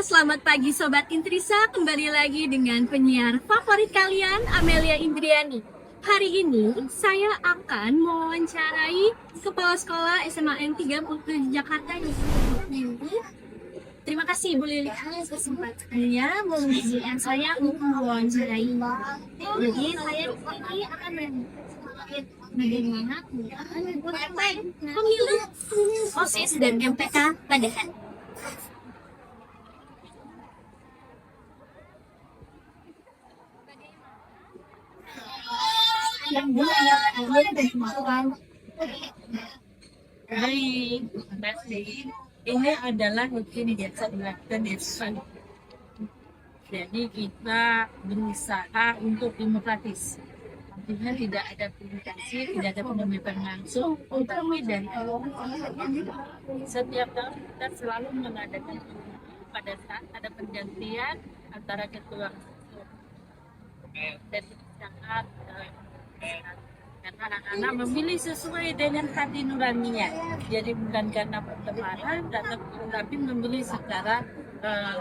selamat pagi Sobat Intrisa. Kembali lagi dengan penyiar favorit kalian, Amelia Indriani. Hari ini saya akan mewawancarai Kepala Sekolah SMA N 3 Putri Jakarta di Terima kasih Ibu Lili atas kesempatannya mengizinkan saya untuk mewawancarai. Jadi saya di sini akan bagaimana pemilu OSIS dan MPK pada hari. Baik, terima kasih. Ini adalah rutin yang biasa dilakukan di sekolah. Jadi kita berusaha untuk demokratis. Artinya tidak ada politisasi, tidak ada pemilihan langsung, kami dari setiap tahun kita selalu mengadakan pada saat ada pergantian antara ketua dan sangat karena anak-anak memilih sesuai dengan hati nuraninya. Jadi bukan karena pertemanan, tapi memilih secara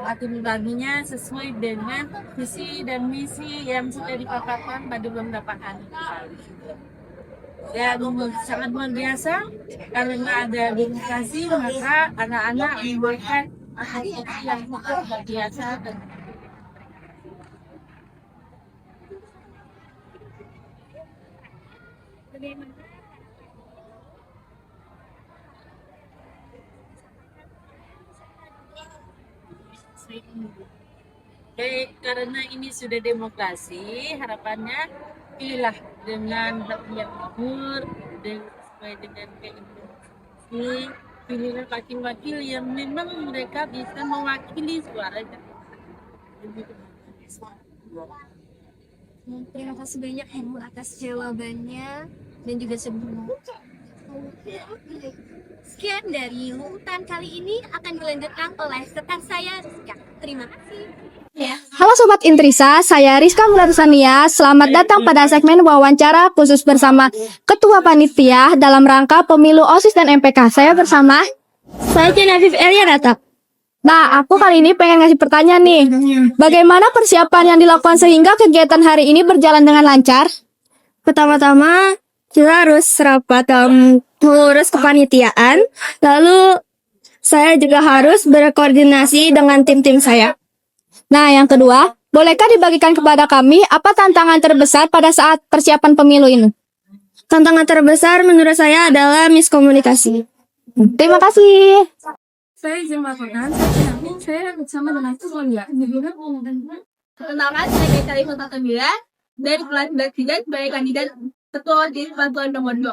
hati nuraninya sesuai dengan visi dan misi yang sudah dipaparkan pada beberapa hari. Dan sangat luar biasa karena ada demokrasi, maka anak-anak memberikan hati yang sangat luar biasa. Baik, karena ini sudah demokrasi, harapannya pilihlah dengan hati yang jujur dan sesuai dengan keinginan. Pilihlah wakil-wakil yang memang mereka bisa mewakili suaranya. Terima kasih banyak Ibu atas jawabannya dan juga sebelumnya. Sekian dari liputan kali ini akan dilanjutkan oleh rekan saya Rizka. Terima kasih. Halo Sobat Intrisa, saya Rizka Mularsania. Selamat datang pada segmen wawancara khusus bersama Ketua Panitia dalam rangka pemilu OSIS dan MPK. Saya bersama Genevieve Elianata. Nah, aku kali ini pengen ngasih pertanyaan nih. Bagaimana persiapan yang dilakukan sehingga kegiatan hari ini berjalan dengan lancar? Pertama-tama, kita harus rapat dalam mengurus kepanitiaan. Lalu, saya juga harus berkoordinasi dengan tim-tim saya. Nah, yang kedua, bolehkah dibagikan kepada kami apa tantangan terbesar pada saat persiapan pemilu ini? Tantangan terbesar menurut saya adalah miskomunikasi. Terima kasih. Saya izin melaporkan, saya bersama dengan Sonia. Perkenalkan, saya Kali Kota 9 dari kelas 3 sebagai kandidat ketua di paslon nomor 2.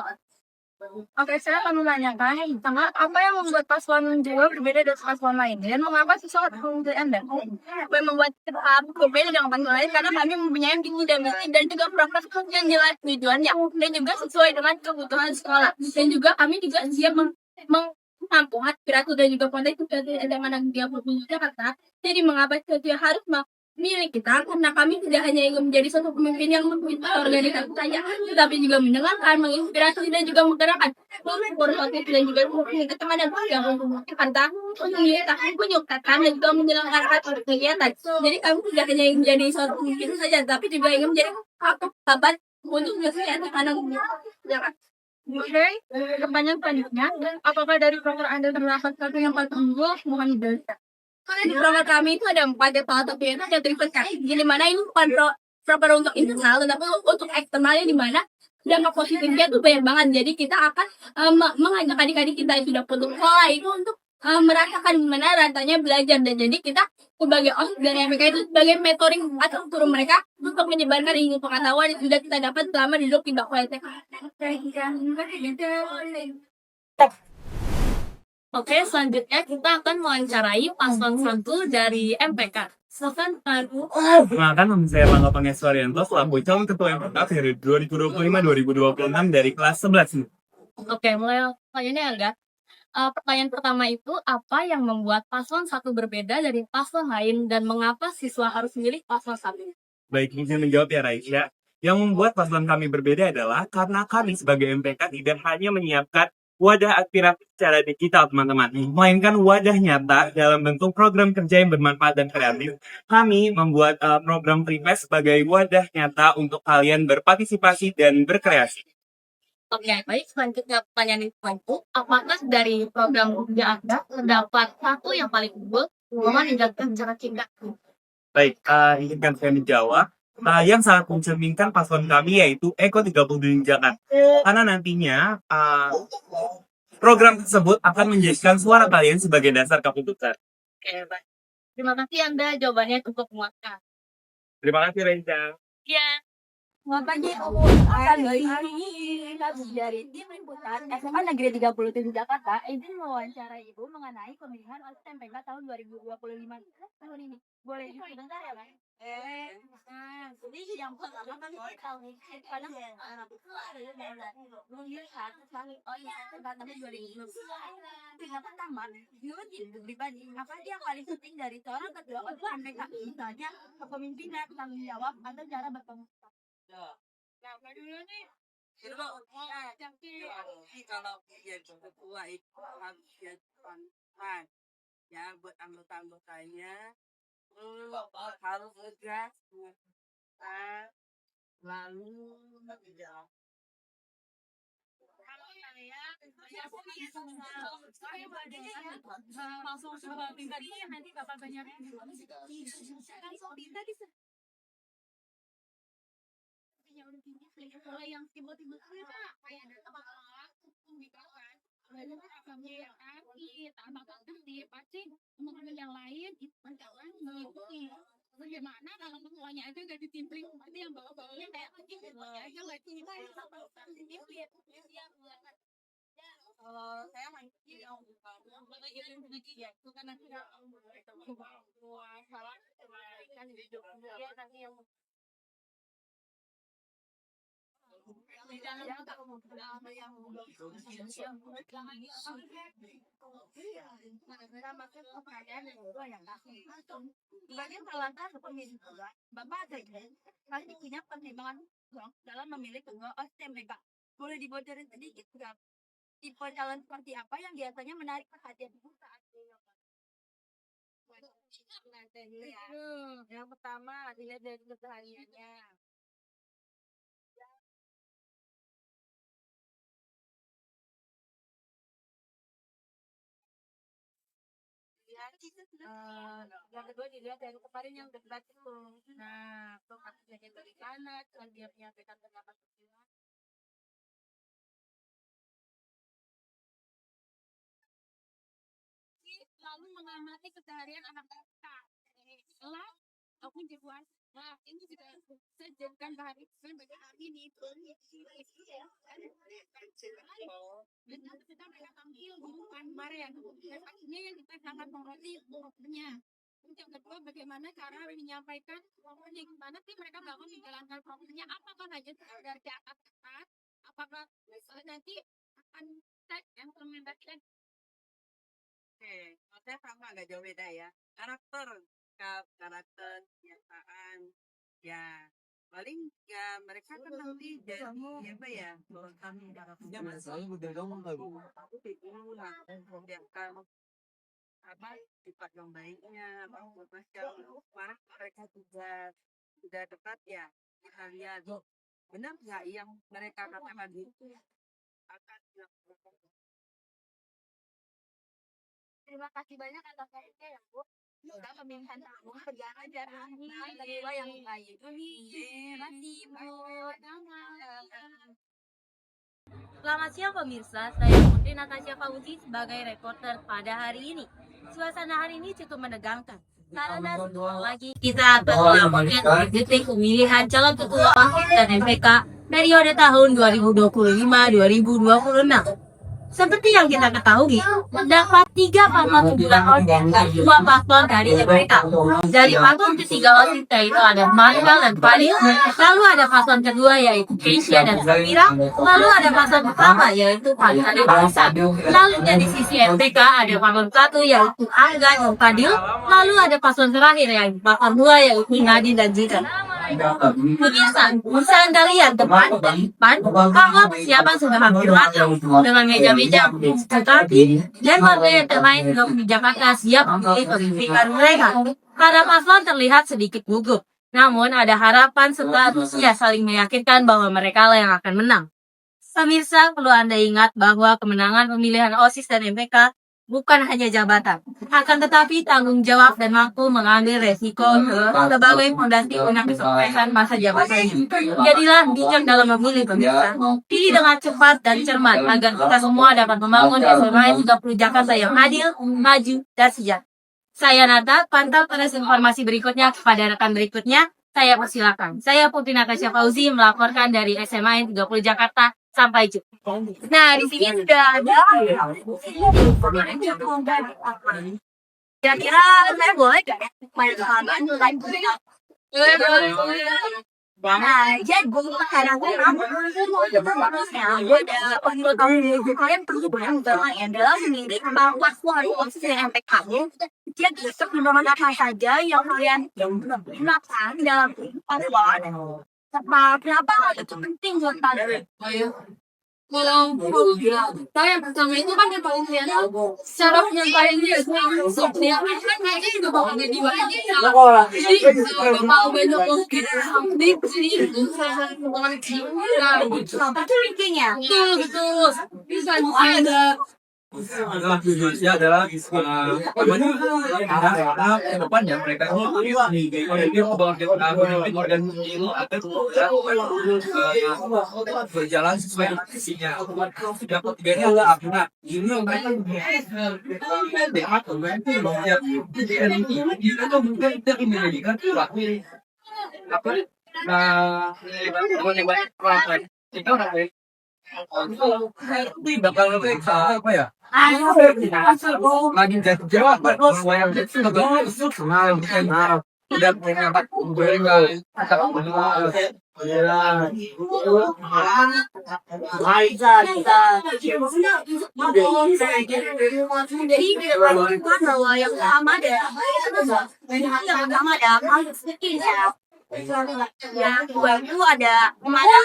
Oke, saya akan menanyakan tentang apa yang membuat paslon Jawa berbeda dari paslon lain dan mengapa sesuatu memilih Anda? Apa yang membuat kita berbeda dengan paslon lain karena kami mempunyai visi dan misi dan juga program yang jelas tujuannya dan juga sesuai dengan kebutuhan sekolah dan juga kami juga siap menampung aspirasi dan juga potensi SMA Negeri 30 Jakarta. Jadi mengapa saya harus memilih kita karena kami tidak hanya ingin menjadi satu pemimpin yang memimpin organisasi saja, tetapi juga mendengarkan, menginspirasi dan juga menggerakkan seluruh organisasi dan juga teman dan yang Jakarta untuk menyukseskan dan juga menyelenggarakan kegiatan. Jadi kami tidak hanya ingin menjadi satu pemimpin saja, tapi juga ingin menjadi satu sahabat untuk kesehatan anak Jakarta. Oke, pertanyaan selanjutnya, apakah dari program Anda terdapat satu yang paling unggul? Mohon dijelaskan. Karena di program kami itu ada 4 ya, salah satunya itu catering podcast. Jadi mana ini bukan program untuk internal, tetapi untuk eksternalnya di mana dampak positifnya itu banyak banget. Jadi kita akan mengajak adik-adik kita yang sudah putus sekolah itu untuk merasakan gimana rasanya belajar. Dan jadi kita sebagai OSIS dan MPK itu sebagai mentoring atau turun mereka untuk menyebarkan ilmu pengetahuan yang sudah kita dapat selama duduk di bangku STK. Oke, selanjutnya kita akan mewawancarai paslon 1 dari MPK. Silakan, Pak. Perkenalkan, saya Rangga Pangestuarianto selaku calon ketua MPK periode 2025-2026 dari kelas 11. Oke, mulai pertanyaannya enggak? Pertanyaan pertama itu, apa yang membuat paslon 1 berbeda dari paslon lain dan mengapa siswa harus memilih paslon 1? Baik, izin menjawab ya Raisya. Yang membuat paslon kami berbeda adalah karena kami sebagai MPK tidak hanya menyiapkan wadah aspirasi secara digital, teman-teman, melainkan wadah nyata dalam bentuk program kerja yang bermanfaat dan kreatif. Kami membuat program Freefest sebagai wadah nyata untuk kalian berpartisipasi dan berkreasi. Oke, baik. Selanjutnya pertanyaan itu, apakah dari program kerja Anda terdapat satu yang paling unggul meningkatkan cara cinta? Baik, izinkan saya menjawab. Yang sangat mencerminkan paslon kami yaitu Eko 37 Jakarta. Karena nantinya program tersebut akan menjadikan suara kalian sebagai dasar keputusan. Oke, baik. Terima kasih Anda jawabannya cukup memuaskan. Terima kasih, Renca. Ya. Selamat pagi, hari ini kami dari tim liputan SMA Negeri 37 Jakarta izin mewawancara Ibu mengenai pemilihan OSIS MPK tahun 2025 tahun ini. Boleh sebentar ya, Bang? Jadi yang pertama kan tahun ini karena melihat oh iya tahun 2020. Yang pertama, menurut pribadi apa yang paling penting dari seorang ketua OSIS MPK, misalnya kepemimpinan, tanggung jawab atau cara berkomunikasi. Nah, dulu nih, kalau dia ketua itu harus dia depankan, ya buat anggota-anggotanya harus tegas, lalu langsung coba pribadi nanti bapak banyak Kalau yang tiba-tiba kayak ada orang di kawan, lalu akamnya yang kaki, tambah di pasti teman-teman yang lain itu kawan mengikuti. Bagaimana kalau semuanya aja gak ditimpling, pasti yang bawa-bawanya kayak lagi aja nggak cinta ya kalau saya main yang ya itu kan nanti salah kan di dia nanti yang Bagian peralatan Bapak ada pasti punya pertimbangan dalam memilih ketua OSMPK. Boleh dibocorin sedikit nggak? Tipe calon seperti apa yang biasanya menarik perhatian ibu saat yang pertama dilihat dari kesehariannya. Yang kedua dilihat dari kemarin yang debat itu. Nah, tuh kasusnya dari sana, dan dia menyampaikan pendapat sendiri. Lalu mengamati keseharian anak-anak kelas maupun di luar. Nah, ini juga saya jadikan bahan sebagai hari ini. Dan kita mereka tampil di depan kemarin. Dan akhirnya yang kita sangat mengerti pokoknya. Yang kedua, bagaimana cara menyampaikan pokoknya gimana sih mereka bakal menjalankan pokoknya apakah hanya sekedar di atas, apakah nanti akan cek yang implementasikan. Oke, saya sama agak jauh beda ya. Karakter kebiasaan, ya paling ya mereka kan nanti jadi apa ya? Kami karakternya masalah udah ngomong nggak bu? Aku bingung lah, mempersiapkan apa sifat yang baiknya, apa mana mereka sudah dekat ya. Kita lihat benar nggak yang mereka katakan itu akan dilakukan. Terima kasih banyak atas waktunya ya Bu. Semoga pemilihan tahun berjalan aja kedua yang baik. Terima kasih Bu. Selamat siang pemirsa, saya Putri Natasha Fauzi sebagai reporter pada hari ini. Suasana hari ini cukup menegangkan karena sebentar lagi kita akan melakukan detik pemilihan calon ketua OSIS dan MPK periode tahun 2025-2026. Seperti yang kita ketahui, terdapat 3 paslon unggulan OSIS dan 2 paslon dari MPK. Dari paslon ketiga OSIS yaitu ada Maribel dan Fadil, lalu ada paslon kedua yaitu Keisha dan Samira, lalu ada paslon pertama yaitu Fadil dan Marisa. Lalu dari sisi MPK ada paslon 1 yaitu Angga dan Fadil, lalu ada paslon terakhir yaitu paslon 2 yaitu Nadine dan Zita. Pemirsa, bisa Anda lihat depan dan depan bahwa persiapan sudah hampir matang dengan meja-meja tetapi dan warga yang termain di Jakarta siap memilih pemilihan mereka. Para paslon terlihat sedikit gugup, namun ada harapan setelah saling meyakinkan bahwa mereka lah yang akan menang. Pemirsa, perlu Anda ingat bahwa kemenangan pemilihan OSIS dan MPK bukan hanya jabatan, akan tetapi tanggung jawab dan mampu mengambil resiko sebagai fondasi untuk kesuksesan masa jabatan. Jadilah bijak dalam memilih pemirsa. Pilih dengan cepat dan cermat agar kita semua dapat membangun SMA 30 Jakarta yang adil, maju, dan sejahtera. Saya Nata, pantau terus informasi berikutnya kepada rekan berikutnya. Saya persilakan. Saya Putri Nakasya Fauzi melaporkan dari SMA 30 Jakarta. Sampai jumpa. Nah, di sini sudah ada. Kira-kira saya boleh gak ya main sahabat? Nah, jadi kadang-kadang kalian perlu berhenti dalam memilih bahwa kualitas MPK dia bisa dimana saja yang kalian gunakan dalam kehidupan. Kenapa itu penting buat kalian? Kalau saya pertama itu kan yang paling kelihatan secara penyampaiannya sebenarnya kan kayaknya juga bakal jadi banyak jadi mau banyak mungkin di sini saya hubungan Itu intinya. betul bisa ada Tujuannya adalah karena ke depannya mereka ini organisasi berjalan sesuai dengan visinya. Yang ketiga ini adalah amanah. Ini yang mereka mungkin tidak menjadikan apa banyak kita orang ini bakal apa ya? Lagi jadi jawaban yang udah mengangkat yang kedua itu ada kemana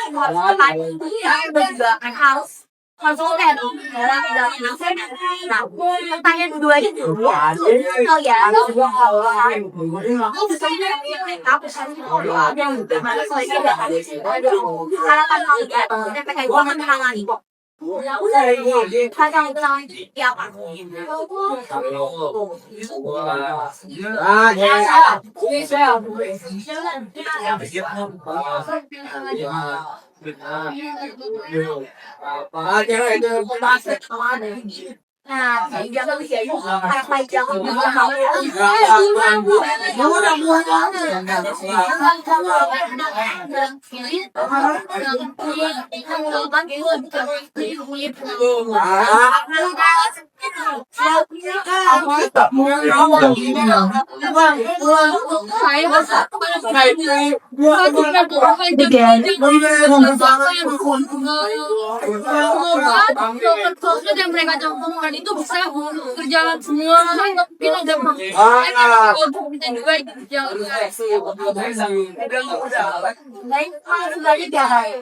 juga harus konsultan dalam nah pertanyaan kedua itu oh ya harapan kalian MPK itu akan menangani Nah, jangan yang mereka cantumkan itu bisa berjalan semua kita udah kita juga dari